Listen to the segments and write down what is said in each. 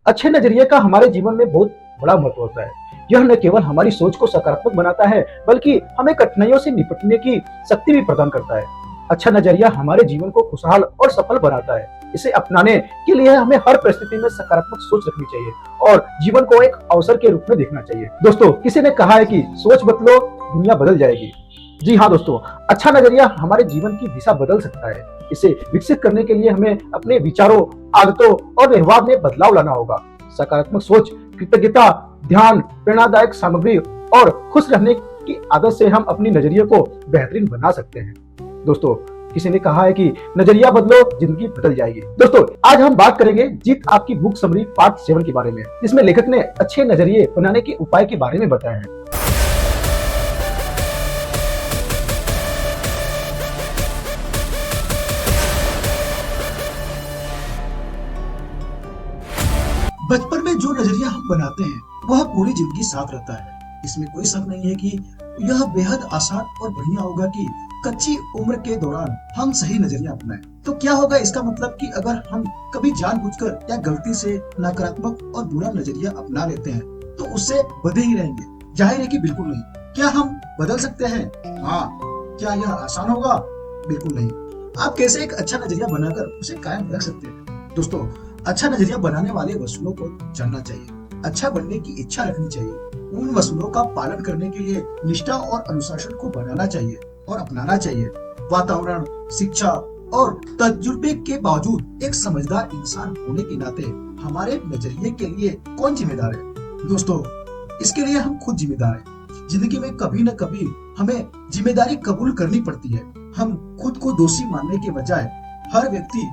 अच्छे नजरिए का हमारे जीवन में बहुत बड़ा महत्व होता है। यह न केवल हमारी सोच को सकारात्मक बनाता है, बल्कि हमें कठिनाइयों से निपटने की शक्ति भी प्रदान करता है। अच्छा नजरिया हमारे जीवन को खुशहाल और सफल बनाता है। इसे अपनाने के लिए हमें हर परिस्थिति में सकारात्मक सोच रखनी चाहिए और जीवन को एक अवसर के रूप में देखना चाहिए। दोस्तों, किसी ने कहा है कि सोच बदलो, दुनिया बदल जाएगी। जी हाँ दोस्तों, अच्छा नजरिया हमारे जीवन की दिशा बदल सकता है। इसे विकसित करने के लिए हमें अपने विचारों, आदतों और व्यवहार में बदलाव लाना होगा। सकारात्मक सोच, कृतज्ञता, ध्यान, प्रेरणादायक सामग्री और खुश रहने की आदत से हम अपनी नजरिए को बेहतरीन बना सकते हैं। दोस्तों, किसी ने कहा है कि नजरिया बदलो, जिंदगी बदल जाएगी। दोस्तों, आज हम बात करेंगे जीत आपकी बुक समरी पार्ट 7 के बारे में, जिसमें लेखक ने अच्छे नजरिए बनाने के उपाय के बारे में बताया है। बचपन में जो नजरिया हम बनाते हैं वह पूरी जिंदगी साथ रहता है। इसमें कोई शक नहीं है कि यह बेहद आसान और बढ़िया होगा कि कच्ची उम्र के दौरान हम सही नजरिया अपनाएं। तो क्या होगा इसका मतलब कि अगर हम कभी जानबूझकर या गलती से नकारात्मक और बुरा नजरिया अपना लेते हैं तो उससे बंधे ही रहेंगे? जाहिर है कि बिल्कुल नहीं। क्या हम बदल सकते हैं? हाँ। क्या यह आसान होगा? बिल्कुल नहीं। आप कैसे एक अच्छा नजरिया बनाकर उसे कायम रख सकते हैं? दोस्तों, अच्छा नजरिया बनाने वाले वसूलों को जानना चाहिए, अच्छा बनने की इच्छा रखनी चाहिए, उन वसूलों का पालन करने के लिए निष्ठा और अनुशासन को बनाना चाहिए और अपनाना चाहिए। वातावरण, शिक्षा और तजुर्बे के बावजूद एक समझदार इंसान होने के नाते हमारे नजरिए के लिए कौन जिम्मेदार है? दोस्तों, इसके लिए हम खुद जिम्मेदार हैं। जिंदगी में कभी न कभी हमें जिम्मेदारी कबूल करनी पड़ती है। हम खुद को दोषी मानने के बजाय हर व्यक्ति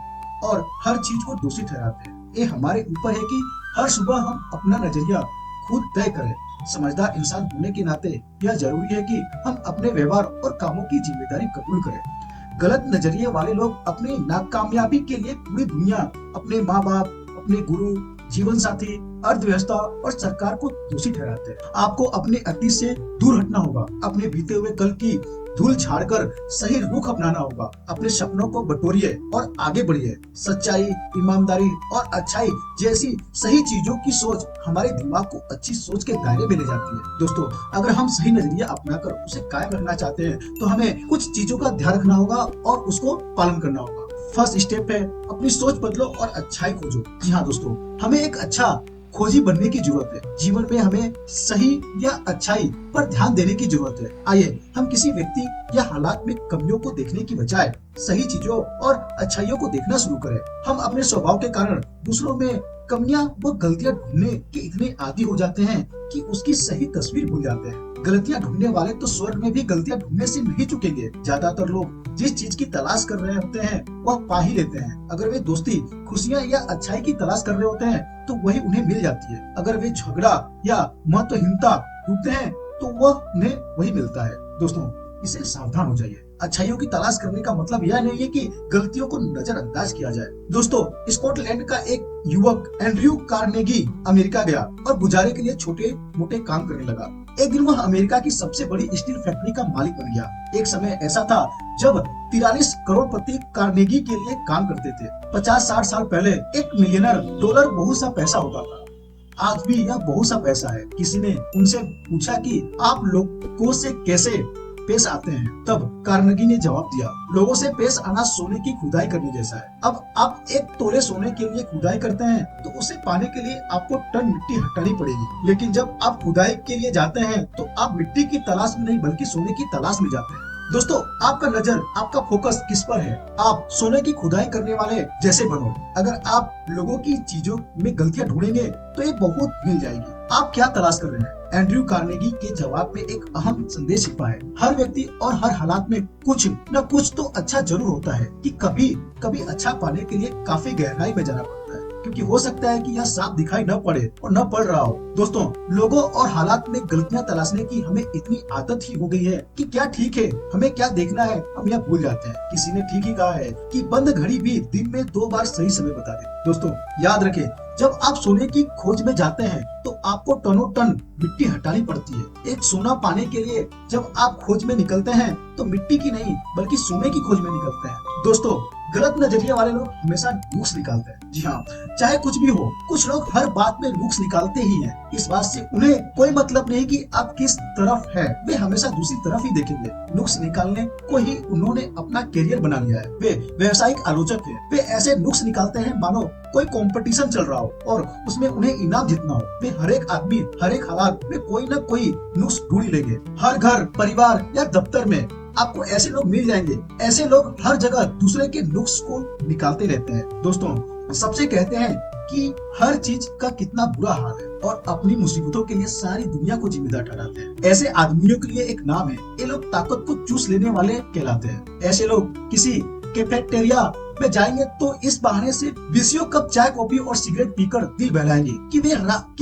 और हर चीज को दोषी ठहराते हैं। ये हमारे ऊपर है कि हर सुबह हम अपना नजरिया खुद तय करें। समझदार इंसान होने के नाते यह जरूरी है कि हम अपने व्यवहार और कामों की जिम्मेदारी कबूल करें। गलत नजरिए वाले लोग अपनी नाकामयाबी के लिए पूरी दुनिया, अपने माँ बाप, अपने गुरु, जीवन साथी, अर्थव्यवस्था और सरकार को दोषी ठहराते हैं। आपको अपने अतीत से दूर हटना होगा, अपने बीते हुए कल की धूल झाड़कर सही रुख अपनाना होगा। अपने सपनों को बटोरिए और आगे बढ़िए। सच्चाई, ईमानदारी और अच्छाई जैसी सही चीजों की सोच हमारे दिमाग को अच्छी सोच के दायरे में ले जाती है। दोस्तों, अगर हम सही नजरिया अपनाकर उसे कायम रखना चाहते हैं तो हमें कुछ चीजों का ध्यान रखना होगा और उसको पालन करना होगा। फर्स्ट स्टेप है अपनी सोच बदलो और अच्छाई खोजो। जी हाँ दोस्तों, हमें एक अच्छा खोजी बनने की जरूरत है। जीवन में हमें सही या अच्छाई पर ध्यान देने की जरूरत है। आइए हम किसी व्यक्ति या हालात में कमियों को देखने की बजाय सही चीजों और अच्छाइयों को देखना शुरू करें। हम अपने स्वभाव के कारण दूसरों में कमियां व गलतियां ढूंढने के इतने आदी हो जाते हैं कि उसकी सही तस्वीर भूल जाते हैं। गलतियां ढूंढने वाले तो स्वर्ग में भी गलतियां ढूंढने से नहीं चुकेंगे। ज्यादातर लोग जिस चीज की तलाश कर रहे होते हैं वह पा ही लेते हैं। अगर वे दोस्ती, खुशियां या अच्छाई की तलाश कर रहे होते हैं तो वही उन्हें मिल जाती है। अगर वे झगड़ा या महत्वहीनता ढूंढते हैं तो वह उन्हें वही मिलता है। दोस्तों, इससे सावधान हो जाइए। अच्छाइयों की तलाश करने का मतलब यह नहीं है कि गलतियों को नजरअंदाज किया जाए। दोस्तों, स्कॉटलैंड का एक युवक एंड्रयू कार्नेगी अमेरिका गया और गुजारे के लिए छोटे मोटे काम करने लगा। एक दिन वह अमेरिका की सबसे बड़ी स्टील फैक्ट्री का मालिक बन गया। एक समय ऐसा था जब 43 करोड़पति कार्नेगी के लिए काम करते थे। 50-60 साल पहले $1 मिलियन बहुत सा पैसा होता था। आज भी यह बहुत सा पैसा है। किसी ने उनसे पूछा कि आप लोगों से कैसे पेश आते हैं? तब कार्नेगी ने जवाब दिया, लोगों से पेश आना सोने की खुदाई करने जैसा है। अब आप 1 तोले सोने के लिए खुदाई करते हैं तो उसे पाने के लिए आपको टन मिट्टी हटानी पड़ेगी। लेकिन जब आप खुदाई के लिए जाते हैं तो आप मिट्टी की तलाश में नहीं बल्कि सोने की तलाश में जाते हैं। दोस्तों, आपका नजर, आपका फोकस किस पर है? आप सोने की खुदाई करने वाले जैसे बनो। अगर आप लोगों की चीजों में गलतियां ढूंढेंगे तो ये बहुत मिल जाएगी। आप क्या तलाश कर रहे हैं? एंड्रयू कार्नेगी के जवाब में एक अहम संदेश छिपा है। हर व्यक्ति और हर हालात में कुछ न कुछ तो अच्छा जरूर होता है कि कभी कभी अच्छा पाने के लिए काफी गहराई में जाना पड़ता है, क्योंकि हो सकता है कि यह साफ दिखाई न पड़े और न पड़ रहा हो। दोस्तों, लोगों और हालात में गलतियां तलाशने की हमें इतनी आदत ही हो गई है कि क्या ठीक है, हमें क्या देखना है, हम यह भूल जाते हैं। किसी ने ठीक ही कहा है कि बंद घड़ी भी दिन में 2 बार सही समय बता दे। दोस्तों, याद रखें, जब आप सोने की खोज में जाते हैं तो आपको टनों टन मिट्टी हटानी पड़ती है। एक सोना पाने के लिए जब आप खोज में निकलते हैं तो मिट्टी की नहीं बल्कि सोने की खोज में निकलते हैं। दोस्तों, गलत नजरिए वाले लोग हमेशा नुक्स निकालते हैं। जी हाँ, चाहे कुछ भी हो, कुछ लोग हर बात में नुक्स निकालते ही हैं। इस बात से उन्हें कोई मतलब नहीं कि आप किस तरफ है, वे हमेशा दूसरी तरफ ही देखेंगे। नुक्स निकालने को ही उन्होंने अपना करियर बना लिया है। वे व्यवसायिक आलोचक हैं। वे ऐसे नुक्स निकालते हैं मानो कोई कंपटीशन चल रहा हो और उसमें उन्हें इनाम जीतना हो। वे हर एक आदमी हर एक हालात में कोई न कोई नुक्स ढूंढ ही लेंगे। हर घर, परिवार या दफ्तर में आपको ऐसे लोग मिल जाएंगे। ऐसे लोग हर जगह दूसरे के नुक्स को निकालते रहते हैं। दोस्तों, सबसे कहते हैं कि हर चीज का कितना बुरा हाल है और अपनी मुसीबतों के लिए सारी दुनिया को जिम्मेदार ठहराते हैं। ऐसे आदमियों के लिए एक नाम है, ये लोग ताकत को चूस लेने वाले कहलाते हैं। ऐसे लोग किसी कैफेटेरिया में जाएंगे तो इस बहाने से 20 कप चाय, कॉफी और सिगरेट पीकर दिल बहलाएंगे कि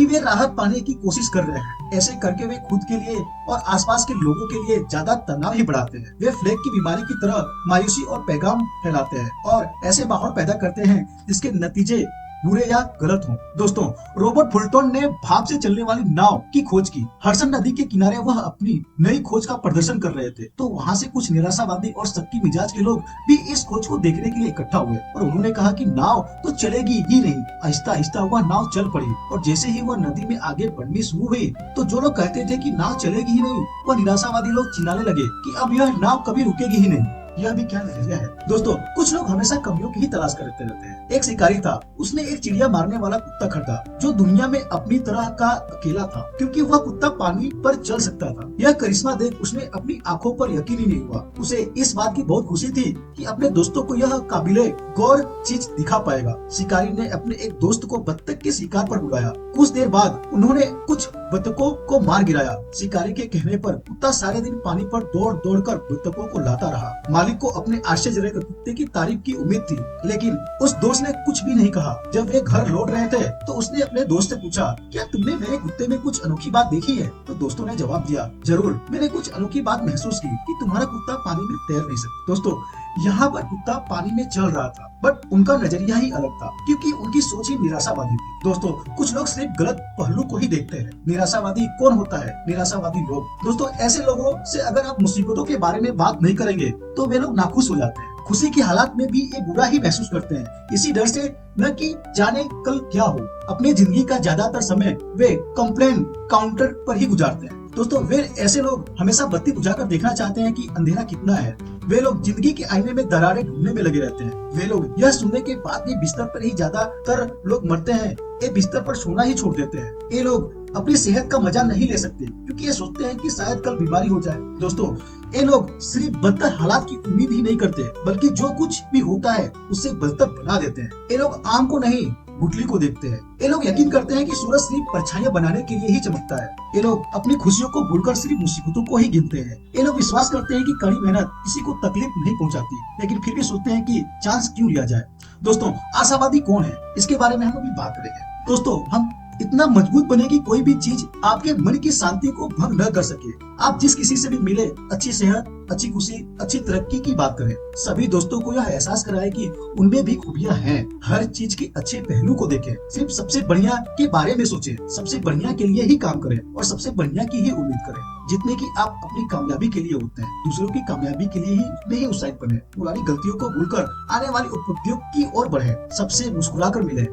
वे राहत पाने की कोशिश कर रहे हैं। ऐसे करके वे खुद के लिए और आसपास के लोगों के लिए ज्यादा तनाव ही बढ़ाते हैं। वे फ्लेग की बीमारी की तरह मायूसी और पैगाम फैलाते हैं और ऐसे माहौल पैदा करते हैं जिसके नतीजे बुरे या गलत हों। दोस्तों, रॉबर्ट फुल्टन ने भाप से चलने वाली नाव की खोज की। हडसन नदी के किनारे वह अपनी नई खोज का प्रदर्शन कर रहे थे, तो वहाँ से कुछ निराशावादी और शक्की मिजाज के लोग भी इस खोज को देखने के लिए इकट्ठा हुए और उन्होंने कहा कि नाव तो चलेगी ही नहीं। आहिस्ता आहिस्ता वह नाव चल पड़ी और जैसे ही वह नदी में आगे बढ़नी शुरू हुई तो जो लोग कहते थे कि नाव चलेगी ही नहीं, वह निराशावादी लोग चिल्लाने लगे कि अब यह नाव कभी रुकेगी ही नहीं। यह भी क्या नजरिया है। दोस्तों, कुछ लोग हमेशा कमियों की ही तलाश करते रहते हैं। एक शिकारी था, उसने एक चिड़िया मारने वाला कुत्ता खरीदा जो दुनिया में अपनी तरह का अकेला था, क्योंकि वह कुत्ता पानी पर चल सकता था। यह करिश्मा देख उसने अपनी आंखों पर यकीन ही नहीं हुआ। उसे इस बात की बहुत खुशी थी कि अपने दोस्तों को यह काबिले गौर चीज दिखा पाएगा। शिकारी ने अपने एक दोस्त को बत्तख के शिकार पर बुलाया। कुछ देर बाद उन्होंने कुछ बत्तखों को मार गिराया। शिकारी के कहने पर कुत्ता सारे दिन पानी पर दौड़ दौड़ कर बत्तखों को लाता रहा। मालिक को अपने आश्चर्यजनक कुत्ते की तारीफ की उम्मीद थी, लेकिन उस दोस्त ने कुछ भी नहीं कहा। जब वे घर लौट रहे थे तो उसने अपने दोस्त से पूछा, क्या तुमने मेरे कुत्ते में कुछ अनोखी बात देखी है? तो दोस्तों ने जवाब दिया, जरूर, मैंने कुछ अनोखी बात महसूस की कि तुम्हारा कुत्ता पानी में तैर नहीं सकता। दोस्तों, यहाँ पर कुत्ता पानी में चल रहा था, बट उनका नजरिया ही अलग था, क्योंकि उनकी सोच ही निराशावादी थी। दोस्तों, कुछ लोग सिर्फ गलत पहलू को ही देखते हैं। निराशावादी कौन होता है? निराशावादी लोग। दोस्तों, ऐसे लोगों से अगर आप मुसीबतों के बारे में बात नहीं करेंगे तो वे लोग नाखुश हो जाते हैं। खुशी की हालात में भी ये बुरा ही महसूस करते हैं, इसी डर से न कि जाने कल क्या हो। अपनी जिंदगी का ज्यादातर समय वे कंप्लेन काउंटर पर ही गुजारते हैं। दोस्तों, वे ऐसे लोग हमेशा बत्ती बुझाकर देखना चाहते हैं कि अंधेरा कितना है। वे लोग जिंदगी के आईने में दरारें ढूंढने में लगे रहते हैं। वे लोग यह सुनने के बाद भी बिस्तर पर ही ज्यादातर लोग मरते हैं। ये बिस्तर पर सोना ही छोड़ देते हैं। ये लोग अपनी सेहत का मजा नहीं ले सकते, क्योंकि ये सोचते हैं कि शायद कल बीमारी हो जाए। दोस्तों, ये लोग सिर्फ बदतर हालात की उम्मीद ही नहीं करते, बल्कि जो कुछ भी होता है उससे बदतर बना देते हैं। ये लोग आम को नहीं, गुठली को देखते हैं। ये लोग यकीन करते हैं कि सूरज सिर्फ परछाइयां बनाने के लिए ही चमकता है। ये लोग अपनी खुशियों को भूलकर सिर्फ मुसीबतों को ही गिनते हैं। ये लोग विश्वास करते हैं कि कड़ी मेहनत किसी को तकलीफ नहीं पहुंचाती, लेकिन फिर भी सोचते हैं कि चांस क्यों लिया जाए। दोस्तों, आशावादी कौन है, इसके बारे में हम अभी बात करेंगे। दोस्तों, हम इतना मजबूत बने कि कोई भी चीज आपके मन की शांति को भंग न कर सके। आप जिस किसी से भी मिले, अच्छी सेहत, अच्छी खुशी, अच्छी तरक्की की बात करें। सभी दोस्तों को यह एहसास कराएं कि उनमें भी खूबियां हैं। हर चीज के अच्छे पहलू को देखें। सिर्फ सबसे बढ़िया के बारे में सोचें, सबसे बढ़िया के लिए ही काम करें और सबसे बढ़िया की ही उम्मीद करें। जितने की आप अपनी कामयाबी के लिए होते हैं, दूसरों की कामयाबी के लिए ही उतने ही उत्साहित बने। पुरानी गलतियों को भूलकर आने वाली उपलब्धियों की ओर बढ़े। सबसे मुस्कुराकर मिले।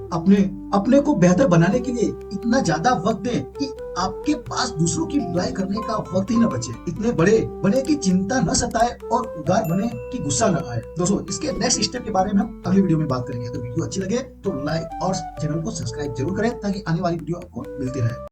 अपने को बेहतर बनाने के लिए इतना ज्यादा वक्त दें कि आपके पास दूसरों की बुराई करने का वक्त ही न बचे। इतने बड़े बने की चिंता न सताए और उदार बने कि गुस्सा न आए। दोस्तों, इसके नेक्स्ट स्टेप के बारे में हम अगली वीडियो में बात करेंगे। तो वीडियो अच्छी लगे तो लाइक और चैनल को सब्सक्राइब जरूर करें, ताकि आने वाली वीडियो आपको मिलती रहे।